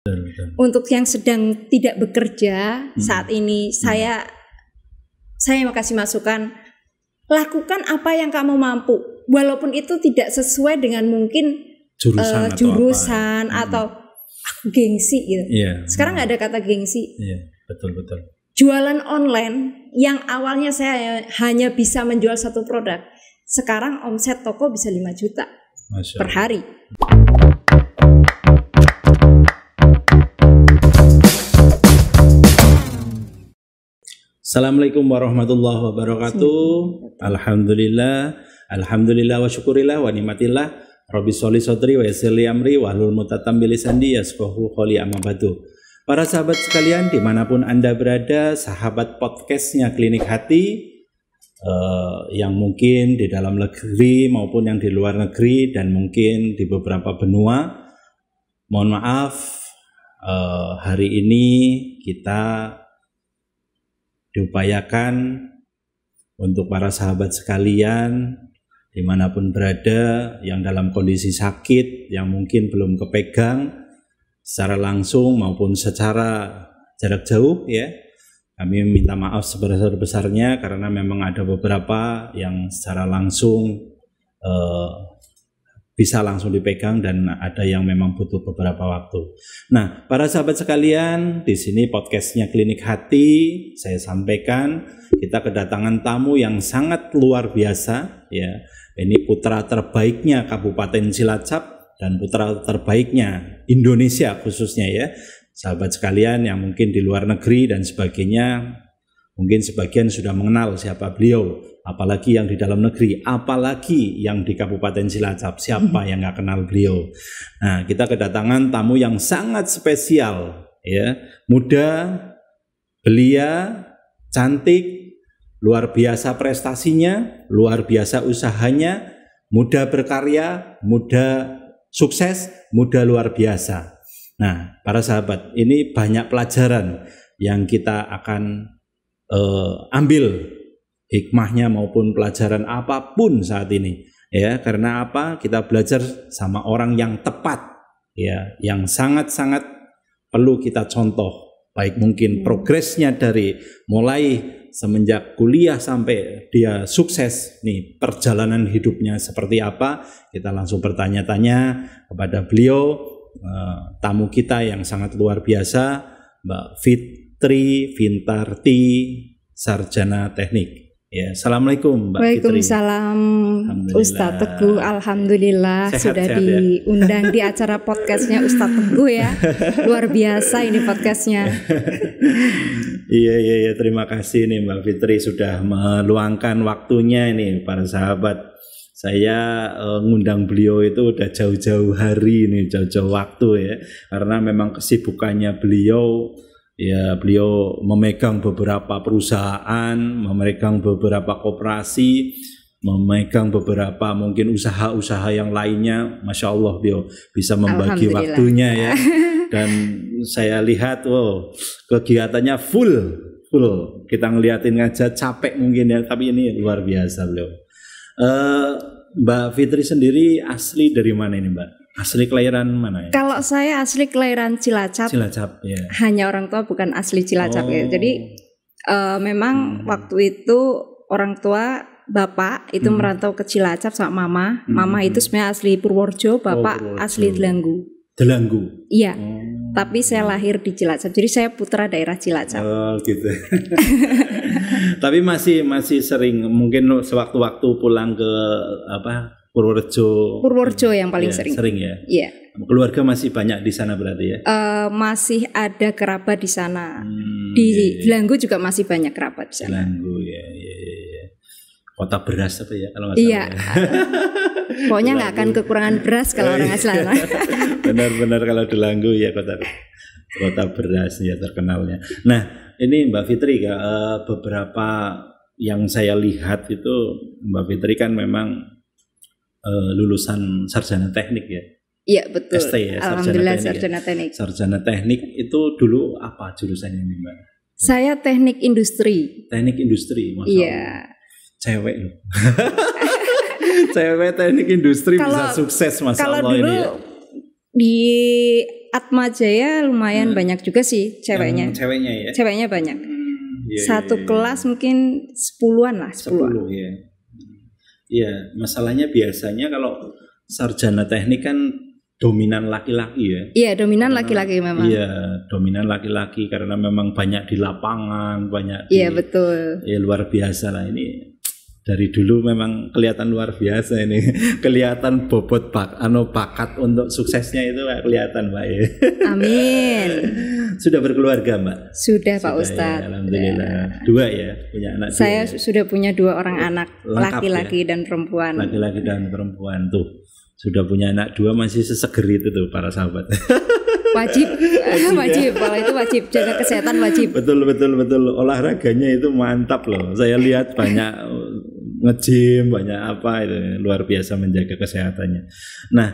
Betul. Untuk yang sedang tidak bekerja saat ini, saya mau kasih masukan, lakukan apa yang kamu mampu, walaupun itu tidak sesuai dengan mungkin jurusan atau aku gengsi gitu. Sekarang nggak ada kata gengsi. Betul. Jualan online yang awalnya saya hanya bisa menjual satu produk, sekarang omset toko bisa 5 juta per hari. Assalamualaikum warahmatullahi wabarakatuh. Alhamdulillah wa syukurillah wa nikmatillah. Rabbi sholli sodri wa yassirli amri wa hlul mutatam bilisandi yasfahu qoli amma ba'du. Para sahabat sekalian dimanapun Anda berada, sahabat podcastnya Klinik Hati, yang mungkin di dalam negeri maupun yang di luar negeri dan mungkin di beberapa benua, mohon maaf, hari ini kita diupayakan untuk para sahabat sekalian dimanapun berada yang dalam kondisi sakit, yang mungkin belum kepegang secara langsung maupun secara jarak jauh, ya, kami minta maaf sebesar-besarnya karena memang ada beberapa yang secara langsung bisa langsung dipegang dan ada yang memang butuh beberapa waktu. Nah, para sahabat sekalian, di sini podcastnya Klinik Hati, saya sampaikan kita kedatangan tamu yang sangat luar biasa, ya. Ini putra terbaiknya Kabupaten Cilacap dan putra terbaiknya Indonesia khususnya, ya. Sahabat sekalian yang mungkin di luar negeri dan sebagainya, mungkin sebagian sudah mengenal siapa beliau, apalagi yang di dalam negeri, apalagi yang di Kabupaten Cilacap, siapa yang nggak kenal beliau. Nah, kita kedatangan tamu yang sangat spesial, ya, muda, belia, cantik, luar biasa prestasinya, luar biasa usahanya, muda berkarya, muda sukses, muda luar biasa. Nah, para sahabat, ini banyak pelajaran yang kita akan ambil hikmahnya maupun pelajaran apapun saat ini, ya. Karena apa? Kita belajar sama orang yang tepat, ya, yang sangat-sangat perlu kita contoh, baik mungkin progresnya dari mulai semenjak kuliah sampai dia sukses nih, perjalanan hidupnya seperti apa. Kita langsung bertanya-tanya kepada beliau, tamu kita yang sangat luar biasa, Mbak Fitri Vintarti, sarjana teknik. Ya, assalamualaikum Mbak Fitri. Waalaikumsalam Ustadz Teguh. Alhamdulillah sehat, sudah diundang di acara podcastnya Ustadz Teguh, ya. Luar biasa ini podcastnya. Iya, terima kasih nih Mbak Fitri sudah meluangkan waktunya ini, para sahabat. Saya ngundang beliau itu udah jauh-jauh hari nih, jauh-jauh waktu, ya. Karena memang kesibukannya beliau, ya, beliau memegang beberapa perusahaan, memegang beberapa koperasi, memegang beberapa mungkin usaha-usaha yang lainnya. Masya Allah, beliau bisa membagi waktunya, ya. Dan saya lihat, kegiatannya full. Kita ngeliatin aja capek mungkin, ya, tapi ini luar biasa beliau. Mbak Fitri sendiri asli dari mana ini, Mbak? Asli kelahiran mana, ya? Kalau saya asli kelahiran Cilacap. Cilacap, ya. Hanya orang tua bukan asli Cilacap, ya. Jadi memang waktu itu orang tua bapak itu merantau ke Cilacap sama mama. Mama itu sebenarnya asli Purworejo, bapak asli Delanggu. Iya. Tapi saya lahir di Cilacap. Jadi saya putra daerah Cilacap. Oh, gitu. Tapi masih sering mungkin sewaktu-waktu pulang ke Purworejo yang paling ya, sering. Sering, ya. Iya. Keluarga masih banyak di sana berarti, ya? Masih ada kerabat di sana. Di Delanggu juga masih banyak kerabat di sana. Delanggu, ya. Kota beras apa ya kalau nggak salah? Iya. Pokoknya nggak akan kekurangan beras kalau orang asli sana. Benar-benar kalau Delanggu, ya, kota beras, ya, terkenalnya. Nah, ini Mbak Fitri, beberapa yang saya lihat itu Mbak Fitri kan memang lulusan sarjana teknik, ya. Iya, betul. ST, ya, Alhamdulillah sarjana teknik. Sarjana teknik itu dulu apa jurusannya ini, Mbak? Saya teknik industri. Teknik industri, Masya Allah. Iya. Cewek loh. Cewek teknik industri bisa sukses, Masya Allah. Kalau dulu ini, ya. di Atma Jaya lumayan banyak juga sih ceweknya. Ceweknya ya. Ceweknya banyak. Iya, Satu kelas mungkin 10-an lah, 10. 10 ya. Iya, masalahnya biasanya kalau sarjana teknik kan dominan laki-laki ya. Iya, dominan laki-laki memang. Iya, dominan laki-laki karena memang banyak di lapangan, banyak Iya, betul. Ya luar biasa lah ini. Dari dulu memang kelihatan luar biasa ini. Kelihatan bobot bakat untuk suksesnya itu kelihatan, Mbak ya. Amin. Sudah berkeluarga, Mbak? Sudah Pak Ustadz. Ya, alhamdulillah. 2 ya, punya anak. Saya sudah punya 2 orang anak, lengkap, laki-laki ya? Dan perempuan. Laki-laki dan perempuan tuh. Sudah punya anak 2 masih seseger itu tuh para sahabat. Wajib. Kalau itu wajib, jaga kesehatan wajib. Betul. Olahraganya itu mantap loh. Saya lihat banyak nge-gym, banyak apa itu luar biasa menjaga kesehatannya. Nah,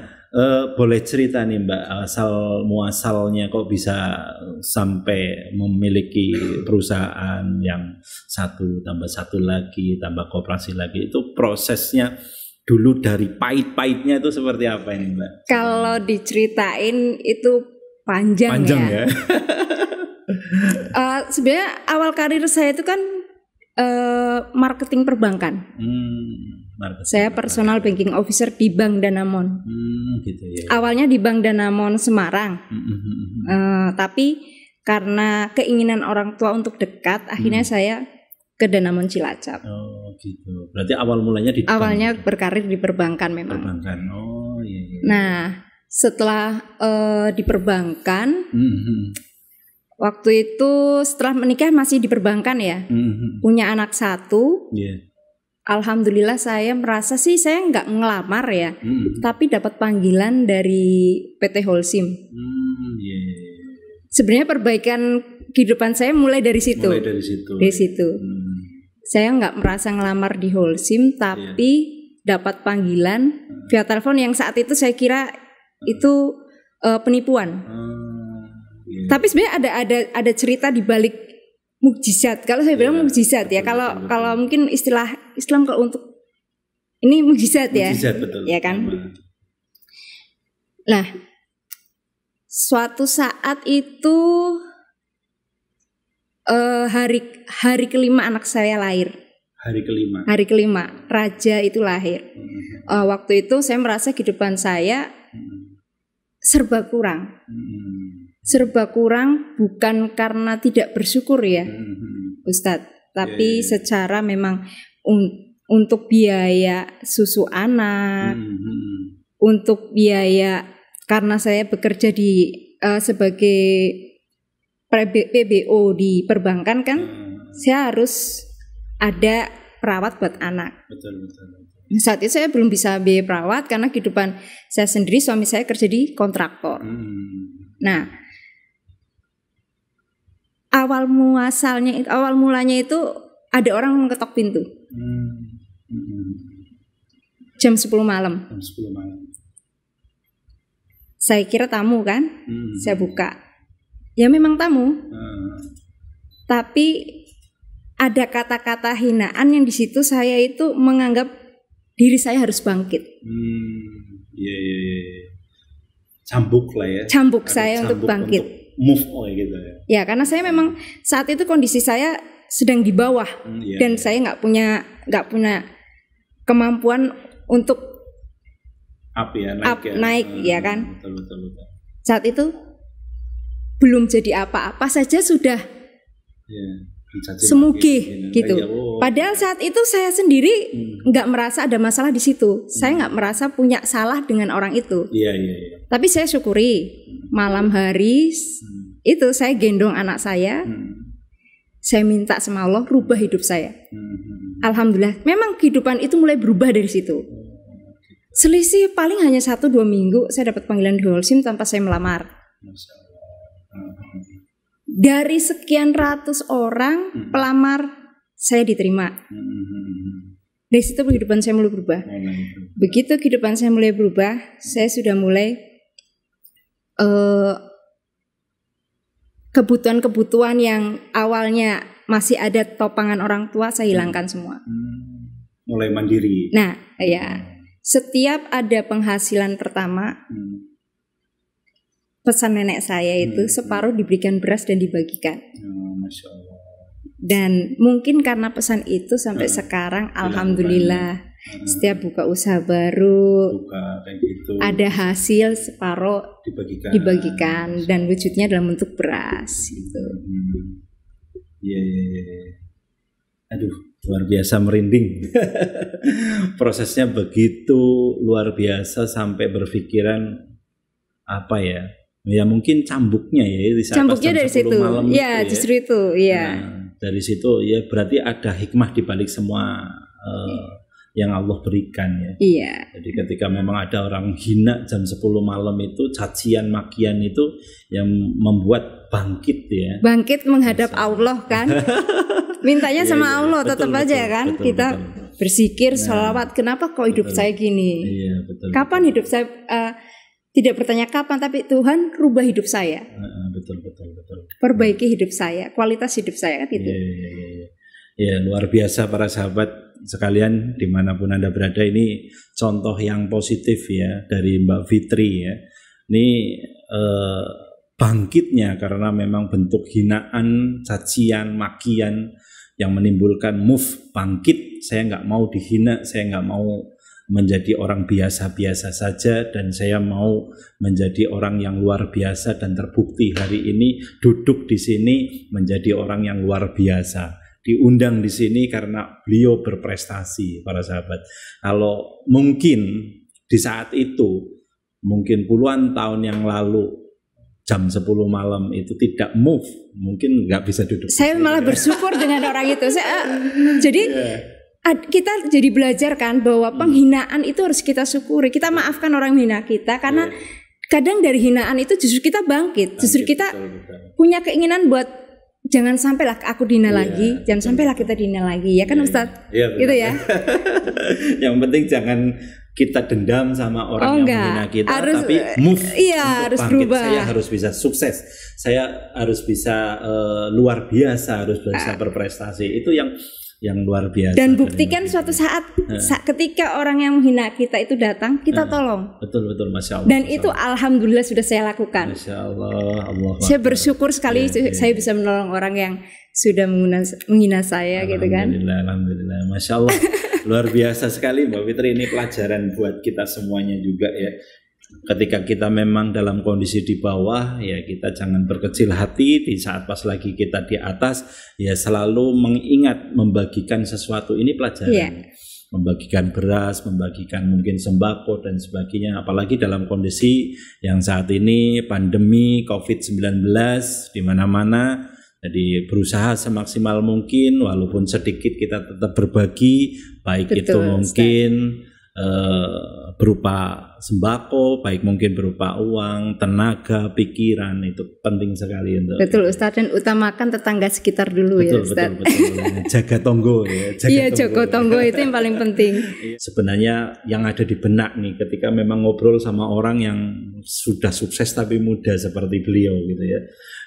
boleh cerita nih Mbak asal muasalnya kok bisa sampai memiliki perusahaan yang 1 tambah 1 lagi tambah koperasi lagi, itu prosesnya dulu dari pahit-pahitnya itu seperti apa ini Mbak? Kalau diceritain itu panjang ya. Sebenarnya awal karir saya itu kan marketing perbankan. Saya personal banking officer di Bank Danamon. Gitu ya. Awalnya di Bank Danamon Semarang. Tapi karena keinginan orang tua untuk dekat, akhirnya saya ke Danamon Cilacap. Oh gitu. Berarti awal mulanya di awalnya berkarir di perbankan memang. Perbankan. Oh iya. Nah, setelah di perbankan, waktu itu setelah menikah masih di perbankan ya. Punya anak 1. Yeah. Alhamdulillah saya merasa sih saya nggak ngelamar ya, tapi dapat panggilan dari PT Holcim. Sebenarnya perbaikan kehidupan saya mulai dari situ. Dari situ. Saya nggak merasa ngelamar di Holcim, tapi dapat panggilan via telepon yang saat itu saya kira itu penipuan. Tapi sebenarnya ada cerita di balik mukjizat. Kalau saya bilang mukjizat ya. Kalau mungkin istilah Islam kalau untuk ini mukjizat ya. Mukjizat betul. Ya kan. Nah, suatu saat itu hari kelima anak saya lahir. Hari kelima Raja itu lahir. Waktu itu saya merasa kehidupan saya serba kurang. Serba kurang bukan karena tidak bersyukur ya, Ustadz. Tapi secara memang untuk biaya susu anak, untuk biaya karena saya bekerja di sebagai PBO di perbankan kan, saya harus ada perawat buat anak. Betul. Saat itu saya belum bisa biaya perawat karena kehidupan saya sendiri, suami saya kerja di kontraktor. Nah, awal mulanya itu ada orang mengetok pintu. Jam 10 malam. Saya kira tamu kan, saya buka. Ya memang tamu, tapi ada kata-kata hinaan yang di situ saya itu menganggap diri saya harus bangkit. Cambuk lah ya. Cambuk saya untuk bangkit. Untuk move on gitu ya. Ya karena saya memang saat itu kondisi saya sedang di bawah dan saya nggak punya kemampuan untuk naik ya kan. Betul. Saat itu belum jadi apa-apa saja sudah semugih gitu. Padahal saat itu saya sendiri nggak merasa ada masalah di situ. Saya nggak merasa punya salah dengan orang itu. Tapi saya syukuri malam hari itu saya gendong anak saya. Saya minta sama Allah rubah hidup saya. Alhamdulillah, memang kehidupan itu mulai berubah dari situ. Selisih paling hanya 1-2 minggu saya dapat panggilan di Holcim tanpa saya melamar. Dari sekian ratus orang pelamar saya diterima. Dari situ kehidupan saya mulai berubah. Begitu kehidupan saya mulai berubah, saya sudah mulai kebutuhan-kebutuhan yang awalnya masih ada topangan orang tua saya hilangkan semua. Mulai mandiri. Nah, ya. Setiap ada penghasilan pertama, pesan nenek saya itu separuh diberikan beras dan dibagikan. Masya Allah. Dan mungkin karena pesan itu sampai sekarang alhamdulillah setiap buka usaha baru kayak gitu, ada hasil separuh dibagikan dan wujudnya dalam bentuk beras gitu. Iya. Aduh, luar biasa, merinding. Prosesnya begitu luar biasa sampai berpikiran apa ya? Ya mungkin cambuknya ya di saat cambuknya dari situ. Ya, justru itu, iya. Nah, dari situ ya berarti ada hikmah di balik semua yang Allah berikan ya. Iya. Jadi ketika memang ada orang hina jam 10 malam itu, cacian makian itu yang membuat bangkit ya. Bangkit menghadap Allah kan. Mintanya sama Allah tetap aja kan. Kita berzikir, sholawat. Kenapa kok hidup saya gini? Iya, betul. Kapan hidup saya tidak bertanya kapan, tapi Tuhan rubah hidup saya. Betul. Perbaiki hidup saya, kualitas hidup saya kan itu. Ya, luar biasa para sahabat sekalian dimanapun Anda berada. Ini contoh yang positif ya dari Mbak Fitri ya. Ini bangkitnya karena memang bentuk hinaan, cacian, makian yang menimbulkan move bangkit. Saya nggak mau dihina, saya nggak mau menjadi orang biasa-biasa saja, dan saya mau menjadi orang yang luar biasa, dan terbukti hari ini duduk di sini menjadi orang yang luar biasa. Diundang di sini karena beliau berprestasi, para sahabat. Kalau mungkin di saat itu, mungkin puluhan tahun yang lalu, jam 10 malam itu tidak move, mungkin nggak bisa duduk. Saya malah bersyukur dengan orang itu. Jadi kita jadi belajar kan bahwa penghinaan itu harus kita syukuri. Kita maafkan orang menghina kita karena kadang dari hinaan itu justru kita bangkit. Justru kita punya keinginan buat jangan sampailah aku dihina lagi, jangan sampailah kita dihina lagi, ya kan Ustadz? Gitu ya. Yang penting jangan kita dendam sama orang yang menghina kita, tapi move. Iya, harus berubah. Saya harus bisa sukses, saya harus bisa luar biasa, harus bisa berprestasi. Itu yang luar biasa. Dan buktikan suatu saat ketika orang yang menghina kita itu datang, kita tolong. Betul, Masya Allah. Dan itu alhamdulillah sudah saya lakukan. Masya Allah, Allah. Saya bersyukur sekali saya bisa menolong orang yang sudah menghina saya gitu kan. Alhamdulillah, Masya Allah. Luar biasa sekali Mbak Fitri, ini pelajaran buat kita semuanya juga ya. Ketika kita memang dalam kondisi di bawah, ya kita jangan berkecil hati. Di saat pas lagi kita di atas, ya selalu mengingat membagikan sesuatu. Ini pelajaran. Membagikan beras, membagikan mungkin sembako dan sebagainya. Apalagi dalam kondisi yang saat ini pandemi COVID-19 di mana-mana. Jadi berusaha semaksimal mungkin, walaupun sedikit kita tetap berbagi. Baik itu mungkin berupa sembako, baik mungkin berupa uang, tenaga, pikiran, itu penting sekali untuk. Betul Ustadz, dan utamakan tetangga sekitar dulu. Betul, ya Ustadz. Betul. Jaga tonggo ya. Iya, jaga tonggo itu yang paling penting. Sebenarnya yang ada di benak nih ketika memang ngobrol sama orang yang sudah sukses tapi muda seperti beliau gitu ya.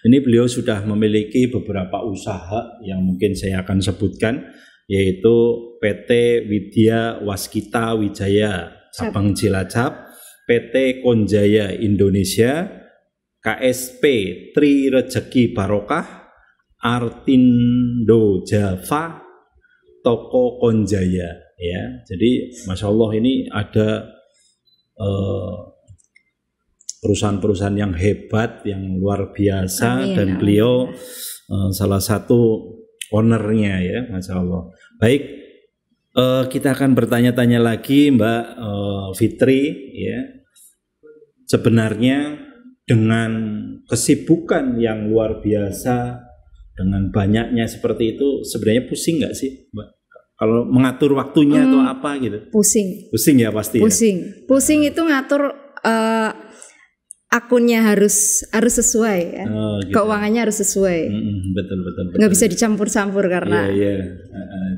Ini beliau sudah memiliki beberapa usaha yang mungkin saya akan sebutkan, yaitu PT Widya Waskita Wijaya Cabang Cilacap, PT Konjaya Indonesia, KSP Tri Rejeki Barokah, Artindo Java, Toko Konjaya ya. Jadi Masya Allah ini ada perusahaan-perusahaan yang hebat, yang luar biasa. Amin, dan beliau salah satu ownernya ya, Masya Allah. Baik, kita akan bertanya-tanya lagi Mbak Fitri ya. Sebenarnya dengan kesibukan yang luar biasa, dengan banyaknya seperti itu, sebenarnya pusing nggak sih Mbak? Kalau mengatur waktunya atau apa gitu? Pusing ya pasti. Pusing itu ngatur akunnya harus sesuai ya. Gitu. Keuangannya harus sesuai. Betul. Nggak bisa dicampur-campur karena. Iya.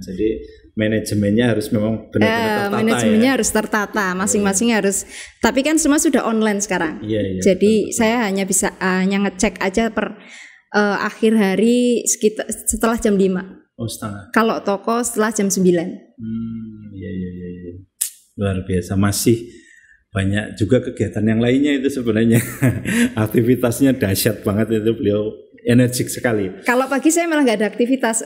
Jadi manajemennya harus memang benar-benar tertata. Manajemennya harus tertata, masing-masing harus. Tapi kan semua sudah online sekarang. Iya. Jadi betul. Saya hanya bisa ngecek aja per akhir hari setelah jam 5. Oh, setengah. Kalau toko setelah jam 9. Iya. Luar biasa, masih banyak juga kegiatan yang lainnya itu sebenarnya. Aktivitasnya dahsyat banget itu, beliau energik sekali. Kalau pagi saya malah nggak ada aktivitas.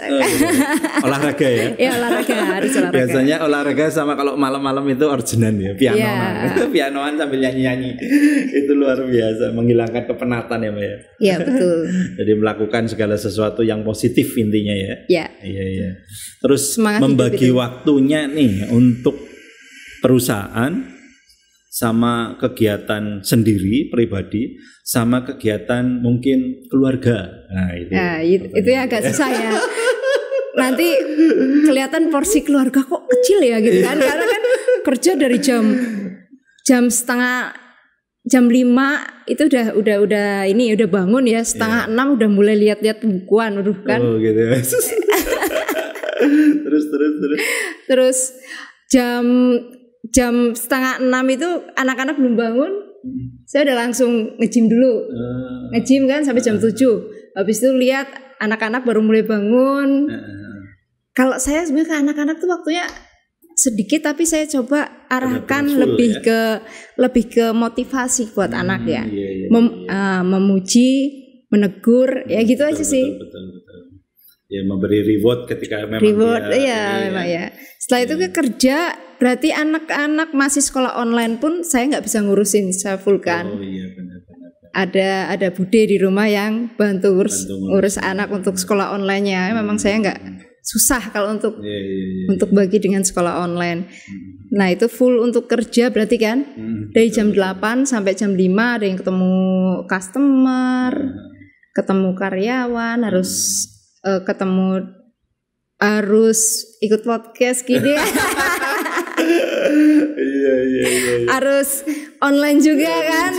Olahraga ya? Ya olahraga, harus olahraga. Biasanya olahraga sama kalau malam-malam itu ordinan ya, pianoan. Yeah. Pianoan sambil nyanyi-nyanyi. Itu luar biasa, menghilangkan kepenatan ya Mbak ya. Iya betul. Jadi melakukan segala sesuatu yang positif intinya ya. Iya. Iya. Terus Semangat membagi waktunya nih untuk perusahaan sama kegiatan sendiri pribadi sama kegiatan mungkin keluarga. Nah, itu ya agak susah ya. Nanti kelihatan porsi keluarga kok kecil ya gitu kan. Karena kan kerja dari jam 5 itu udah ini udah bangun ya, 5:30 udah mulai lihat-lihat bukuan kan. Oh gitu. Terus jam 5:30 itu anak-anak belum bangun, saya udah langsung nge-gym dulu. Nge-gym kan sampai jam 7. Habis itu lihat anak-anak baru mulai bangun. Kalau saya sebenarnya ke anak-anak tuh waktunya sedikit, tapi saya coba arahkan lebih ke motivasi buat anak ya. Memuji, menegur, ya gitu aja sih. Betul. Ya memberi reward ketika memang memang ya. Setelah itu ke kerja, berarti anak-anak masih sekolah online pun saya nggak bisa ngurusin saya full kan. Oh iya benar. Ada bude di rumah yang bantu urus anak untuk sekolah online-nya. Memang saya nggak susah kalau untuk bagi dengan sekolah online. Nah itu full untuk kerja berarti kan dari jam 8 sampai jam 5 ada yang ketemu customer, ketemu karyawan, harus ikut podcast gini ya. Iya. Harus online juga kan,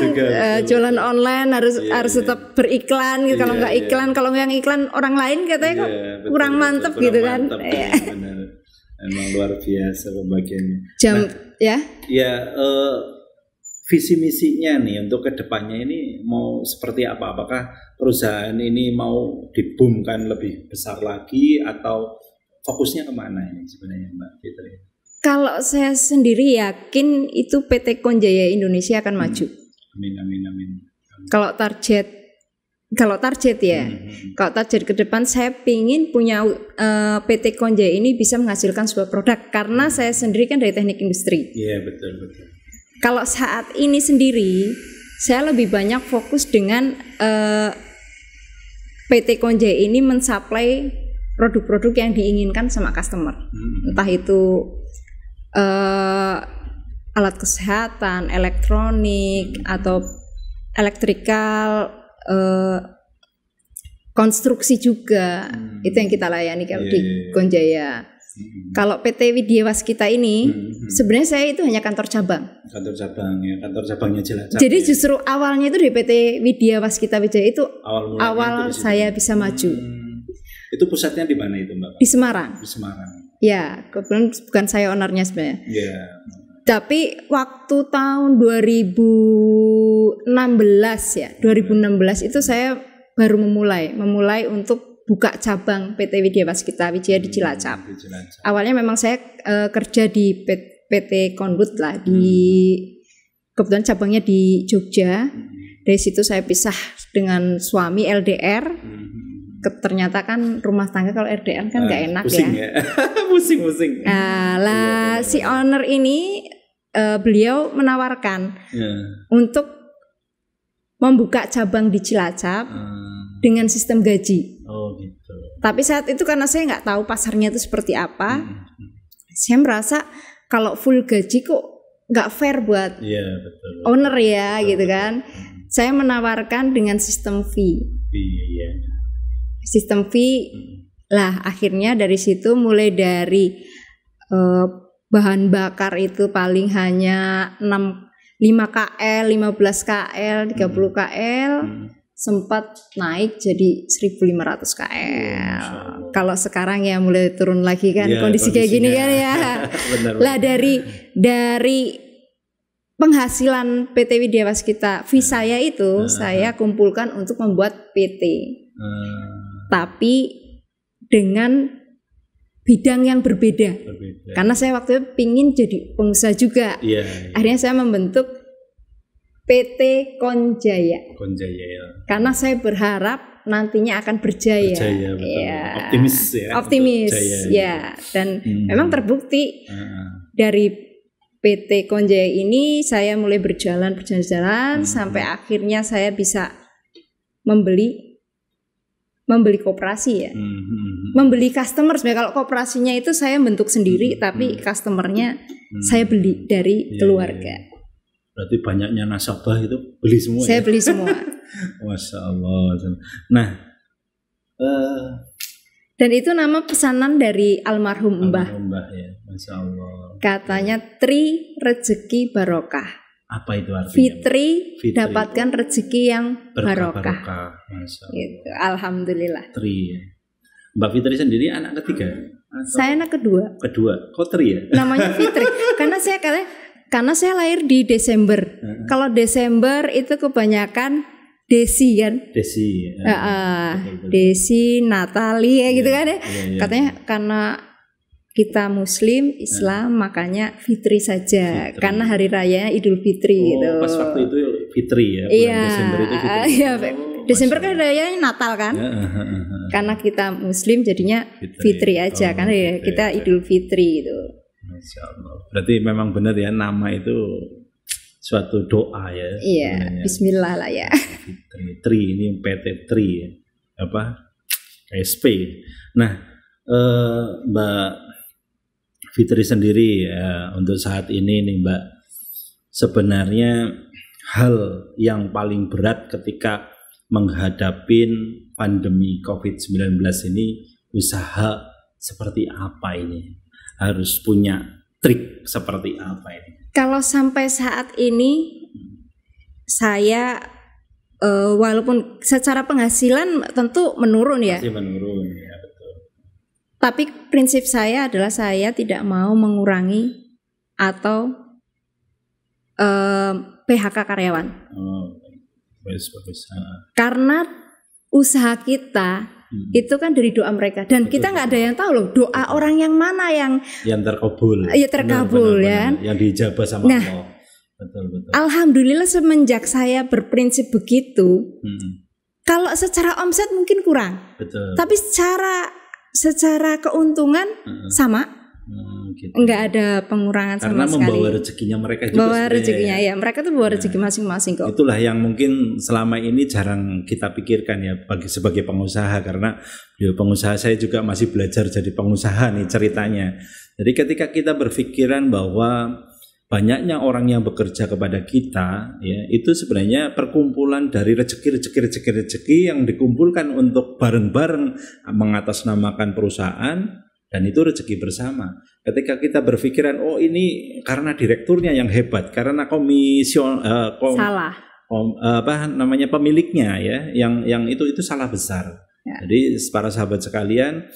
jualan online harus tetap beriklan gitu. Kalau nggak iklan, kalau yang iklan orang lain katanya kok kurang mantep gitu kan. Benar. Emang luar biasa pembagiannya. Visi misinya nih untuk kedepannya ini mau seperti apa? Apakah perusahaan ini mau diboomkan lebih besar lagi atau fokusnya kemana ini sebenarnya Mbak Fitri? Kalau saya sendiri yakin itu PT Konjaya Indonesia akan maju. Amin. Kalau target ya, kalau target ke depan saya pingin punya PT Konjaya ini bisa menghasilkan sebuah produk karena saya sendiri kan dari teknik industri. Iya betul. Kalau saat ini sendiri saya lebih banyak fokus dengan PT Konjaya ini mensuplai produk-produk yang diinginkan sama customer, entah itu alat kesehatan, elektronik atau elektrikal, konstruksi juga, itu yang kita layani kalau di Konjaya. Kalau PT Widya Waskita ini sebenarnya saya itu hanya kantor cabang ya, kantor cabangnya Cilacap. Jadi justru awalnya itu di PT Widya Waskita Wijaya itu awal saya bisa maju. Itu pusatnya di mana itu Mbak? Di Semarang. Ya, kebetulan bukan saya ownernya sebenarnya. Iya. Tapi waktu tahun 2016 itu saya baru memulai untuk buka cabang PT Widya Waskita Wijaya di Cilacap. Awalnya memang saya kerja di PT Konbut lah, kebetulan cabangnya di Jogja. Dari situ saya pisah dengan suami LDR. Ternyata kan rumah tangga kalau LDR kan nggak enak ya. Pusing. Si owner ini beliau menawarkan untuk membuka cabang di Cilacap dengan sistem gaji. Oh gitu. Tapi saat itu karena saya nggak tahu pasarnya itu seperti apa, saya merasa kalau full gaji kok nggak fair buat owner ya, betul, gitu kan. Saya menawarkan dengan sistem fee. Sistem fee lah, akhirnya dari situ mulai dari bahan bakar itu paling hanya 5 KL, 15 KL, 30 KL, sempat naik jadi 1.500 KL. Kalau sekarang ya mulai turun lagi kan, kondisi kayak gini kan ya. Lah dari penghasilan PT Widya Waskita fee saya itu saya kumpulkan untuk membuat PT. Tapi dengan bidang yang berbeda. Karena saya waktu itu pingin jadi pengusaha juga. Akhirnya saya membentuk PT Konjaya. Konjaya ya. Karena saya berharap nantinya akan berjaya. Berjaya, betul. Ya. Optimis ya. Optimis ya. Dan memang terbukti dari PT Konjaya ini saya mulai berjalan sampai akhirnya saya bisa membeli koperasi ya. Membeli customer sebenarnya. Kalau koperasinya itu saya bentuk sendiri tapi customernya saya beli dari keluarga. Berarti banyaknya nasabah itu beli semua. Saya beli semua. Masya Allah. Nah, dan itu nama pesanan dari almarhum Mbah. Mbah ya, Masya Allah. Katanya Tri rezeki barokah. Apa itu artinya? Fitri dapatkan rezeki yang barokah. Masya Allah. Gitu. Alhamdulillah. Tri. Ya. Mbak Fitri sendiri anak ketiga? Saya anak kedua. Kok Tri ya? Namanya Fitri. Karena saya lahir di Desember. Kalau Desember itu kebanyakan Desi kan? Desi. Desi, Natali ya gitu kan ya. Katanya karena kita Muslim, Islam, makanya Fitri saja. Fitri. Karena hari raya Idul Fitri gitu. Pas waktu itu Fitri ya. Iya. Desember itu Fitri. Iya. Desember kan rayanya Natal kan. Karena kita Muslim jadinya Fitri aja. Karena ya kita Idul Fitri gitu. Masya Allah. Berarti memang benar ya nama itu suatu doa ya. Iya. Sebenarnya. Bismillah lah ya. Tri ini PT Tri ya. Apa? SP. Nah, Mbak Fitri sendiri ya, untuk saat ini nih Mbak, sebenarnya hal yang paling berat ketika menghadapin pandemi COVID-19 ini, usaha seperti apa ini? Harus punya trik seperti apa ini? Kalau sampai saat ini saya walaupun secara penghasilan tentu menurun ya. Masih menurun ya, betul. Tapi prinsip saya adalah saya tidak mau mengurangi atau PHK karyawan. Bagus. Karena usaha kita itu kan dari doa mereka dan betul, kita nggak ada yang tahu loh doa orang yang mana yang terkabul. Iya terkabul ya. Yang dijabah sama Allah. Betul. Alhamdulillah semenjak saya berprinsip begitu, kalau secara omset mungkin kurang, betul. Tapi secara keuntungan sama. Gitu. Enggak ada pengurangan karena sama sekali. Karena membawa rezekinya mereka juga. Bawa rezekinya ya, mereka tuh bawa rezeki masing-masing kok. Itulah yang mungkin selama ini jarang kita pikirkan ya sebagai pengusaha, karena pengusaha saya juga masih belajar jadi pengusaha nih ceritanya. Jadi ketika kita berpikiran bahwa banyaknya orang yang bekerja kepada kita ya, itu sebenarnya perkumpulan dari rezeki yang dikumpulkan untuk bareng-bareng mengatasnamakan perusahaan. Dan itu rezeki bersama. Ketika kita berpikiran, oh ini karena direkturnya yang hebat, karena pemiliknya ya, yang itu salah besar. Ya. Jadi para sahabat sekalian,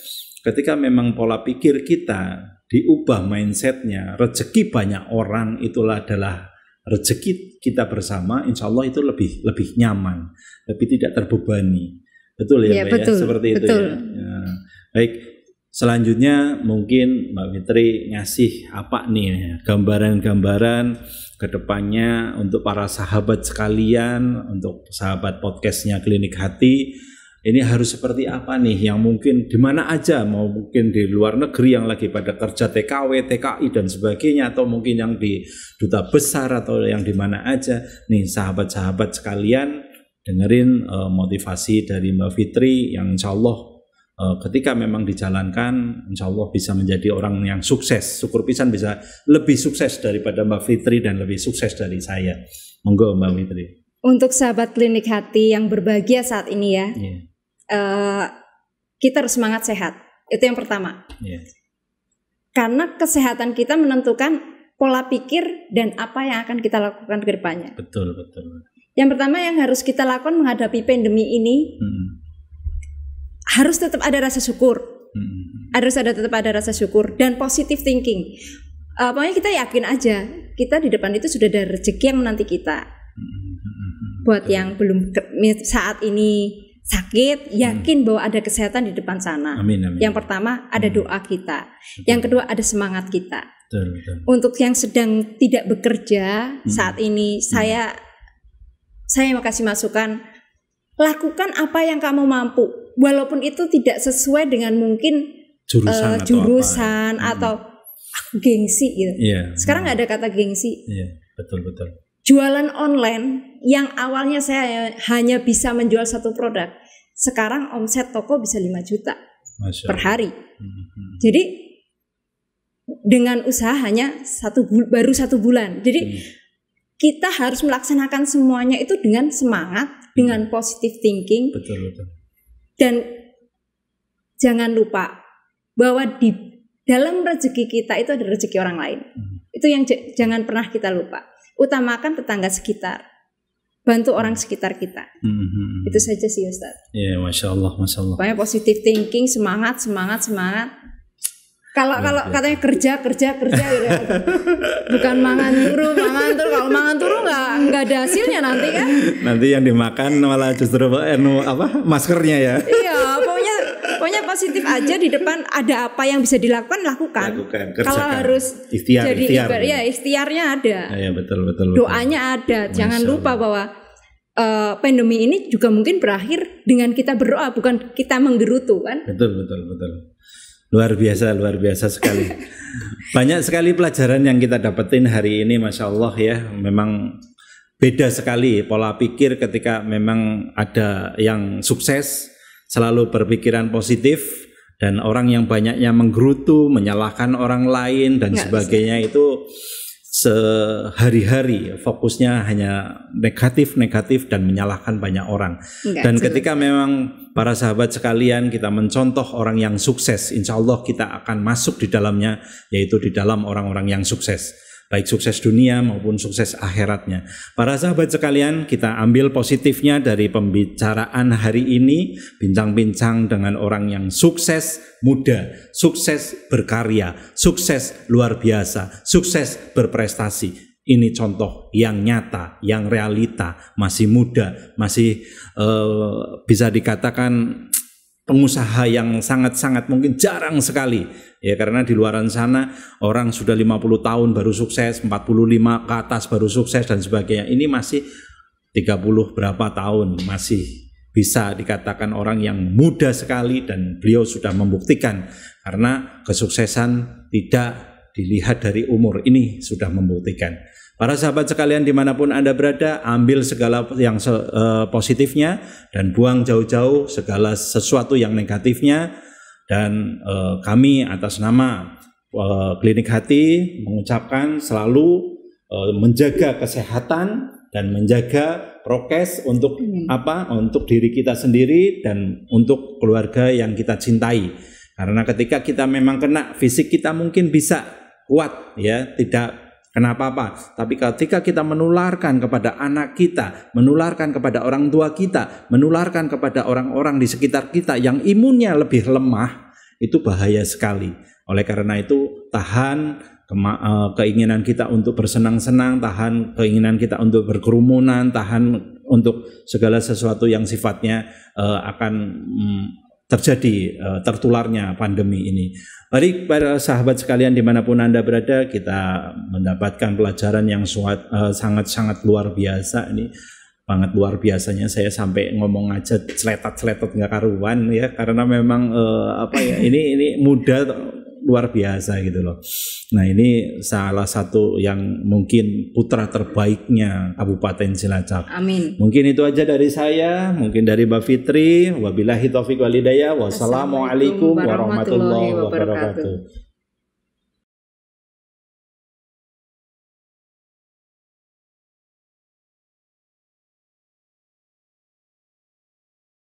ketika memang pola pikir kita diubah mindsetnya, rezeki banyak orang itulah adalah rezeki kita bersama, insya Allah itu lebih nyaman, lebih tidak terbebani. Betul ya, Mbak betul, ya, seperti betul. Itu ya. Baik. Selanjutnya mungkin Mbak Fitri ngasih apa nih gambaran-gambaran ke depannya untuk para sahabat sekalian, untuk sahabat podcastnya Klinik Hati, ini harus seperti apa nih yang mungkin di mana aja, mau mungkin di luar negeri yang lagi pada kerja TKW, TKI dan sebagainya, atau mungkin yang di duta besar atau yang di mana aja nih sahabat-sahabat sekalian dengerin motivasi dari Mbak Fitri yang insya Allah ketika memang dijalankan, insya Allah bisa menjadi orang yang sukses. Syukur pisan bisa lebih sukses daripada Mbak Fitri dan lebih sukses dari saya. Monggo Mbak Fitri. Untuk sahabat Klinik Hati yang berbahagia saat ini ya, kita harus semangat sehat. Itu yang pertama. Karena kesehatan kita menentukan pola pikir dan apa yang akan kita lakukan ke depannya. Betul. Yang pertama yang harus kita lakukan menghadapi pandemi ini, harus tetap ada rasa syukur, tetap ada rasa syukur dan positive thinking. Pokoknya kita yakin aja, kita di depan itu sudah ada rezeki yang menanti kita. Buat yang belum saat ini sakit, yakin bahwa ada kesehatan di depan sana. Amin. Yang pertama ada doa kita, yang kedua ada semangat kita. Betul. Untuk yang sedang tidak bekerja saat ini, saya saya mau kasih masukan, lakukan apa yang kamu mampu, walaupun itu tidak sesuai dengan mungkin jurusan atau aku gengsi gitu. Sekarang nggak ada kata gengsi. Betul. Jualan online yang awalnya saya hanya bisa menjual satu produk, sekarang omset toko bisa 5 juta per hari. Jadi dengan usaha hanya baru 1 bulan. Jadi kita harus melaksanakan semuanya itu dengan semangat, dengan positive thinking. Betul. Dan jangan lupa bahwa di dalam rezeki kita itu ada rezeki orang lain. Itu yang jangan pernah kita lupa. Utamakan tetangga sekitar, bantu orang sekitar kita. Itu saja sih Ustaz. Ya, masya Allah. Pokoknya positive thinking, semangat. Kalau katanya kerja gitu. Bukan mangan turu. Kalau mangan turu nggak ada hasilnya nanti kan. Nanti yang dimakan malah justru maskernya ya. Iya, pokoknya positif aja, di depan ada apa yang bisa lakukan. Kalau harus ikhtiar. Ikhtiarnya ada. Ya, betul. Doanya ada. Jangan lupa bahwa pandemi ini juga mungkin berakhir dengan kita berdoa, bukan kita menggerutu kan. Betul. Luar biasa sekali. Banyak sekali pelajaran yang kita dapetin hari ini, masya Allah ya. Memang beda sekali pola pikir ketika memang ada yang sukses, selalu berpikiran positif, dan orang yang banyaknya menggerutu, menyalahkan orang lain dan sebagainya. Itu sehari-hari fokusnya hanya negatif dan menyalahkan banyak orang. Dan ketika memang para sahabat sekalian kita mencontoh orang yang sukses, insya Allah kita akan masuk di dalamnya, yaitu di dalam orang-orang yang sukses, baik sukses dunia maupun sukses akhiratnya. Para sahabat sekalian, kita ambil positifnya dari pembicaraan hari ini, bincang-bincang dengan orang yang sukses muda, sukses berkarya, sukses luar biasa, sukses berprestasi. Ini contoh yang nyata, yang realita, masih muda, masih bisa dikatakan pengusaha yang sangat-sangat mungkin jarang sekali. Ya, karena di luaran sana orang sudah 50 tahun baru sukses, 45 ke atas baru sukses dan sebagainya. Ini masih 30 berapa tahun, masih bisa dikatakan orang yang muda sekali, dan beliau sudah membuktikan, karena kesuksesan tidak dilihat dari umur, ini sudah membuktikan. Para sahabat sekalian dimanapun Anda berada, ambil segala yang positifnya dan buang jauh-jauh segala sesuatu yang negatifnya. Dan kami atas nama Klinik Hati mengucapkan selalu menjaga kesehatan dan menjaga prokes untuk untuk diri kita sendiri dan untuk keluarga yang kita cintai. Karena ketika kita memang kena, fisik kita mungkin bisa kuat ya, tidak kenapa-apa. Tapi ketika kita menularkan kepada anak kita, menularkan kepada orang tua kita, menularkan kepada orang-orang di sekitar kita yang imunnya lebih lemah, itu bahaya sekali. Oleh karena itu, tahan keinginan kita untuk bersenang-senang, tahan keinginan kita untuk berkerumunan, tahan untuk segala sesuatu yang sifatnya akan terjadi tertularnya pandemi ini. Mari para sahabat sekalian dimanapun Anda berada, kita mendapatkan pelajaran yang sangat-sangat luar biasa ini. Banget luar biasanya, saya sampai ngomong aja celetot nggak karuan ya, karena memang ini muda luar biasa gitu loh. Nah, ini salah satu yang mungkin putra terbaiknya Kabupaten Cilacap. Amin. Mungkin itu aja dari saya, mungkin dari Mbak Fitri. Wabillahi taufiq wal hidayah. Wassalamualaikum warahmatullahi wabarakatuh.